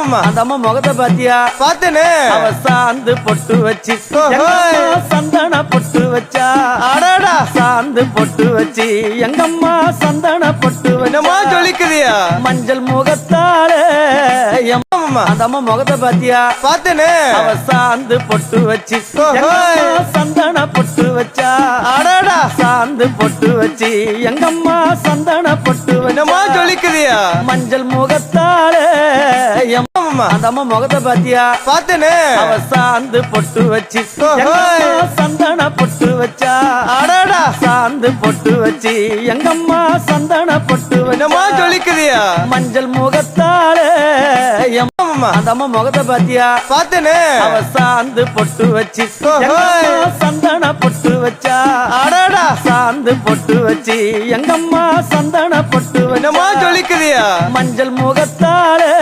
அந்த அம்மா முகத்தை பாத்தியா? பாத்தனே. அவ சாந்து பொட்டு வச்சு சந்தன பொட்டு வச்சா. அடாடா சாந்து பொட்டு வச்சு எங்கம்மா சந்தன பொட்டு என்னமா வச்சா. சொல்லிக்கிறியா? மஞ்சள் முகத்தாலே அந்த அம்மா முகத்தை பாத்தியா? பாத்தனே. அவ சாந்து பொட்டு வச்சு சந்தன பொட்டு வச்சா. அடாடா சாந்து பொட்டு வச்சு எங்கம்மா சந்தன பொட்டு என்னமா வச்சா. சொல்லிக்கிறியா? மஞ்சள் முகத்தாலே அந்த அம்மா முகத்தை பாத்தியா? பாத்தனே. அவ சாந்து பொட்டு வச்சு சந்தன பொட்டு வச்சா. அடாடா சாந்து பொட்டு வச்சு எங்கம்மா சந்தன பொட்டு என்னமா வச்சா. சொல்லிக்கிறியா? மஞ்சள் முகத்தாலே அந்த அம்மா முகத்தை பாத்தியா? பாத்தனே. அவ சாந்து பொட்டு வச்சு சந்தன பொட்டு வச்சா. அடாடா சாந்து பொட்டு வச்சு எங்கம்மா சந்தன பொட்டு என்னமா வச்சா. சொல்லிக்கிறியா? மஞ்சள் முகத்தாலே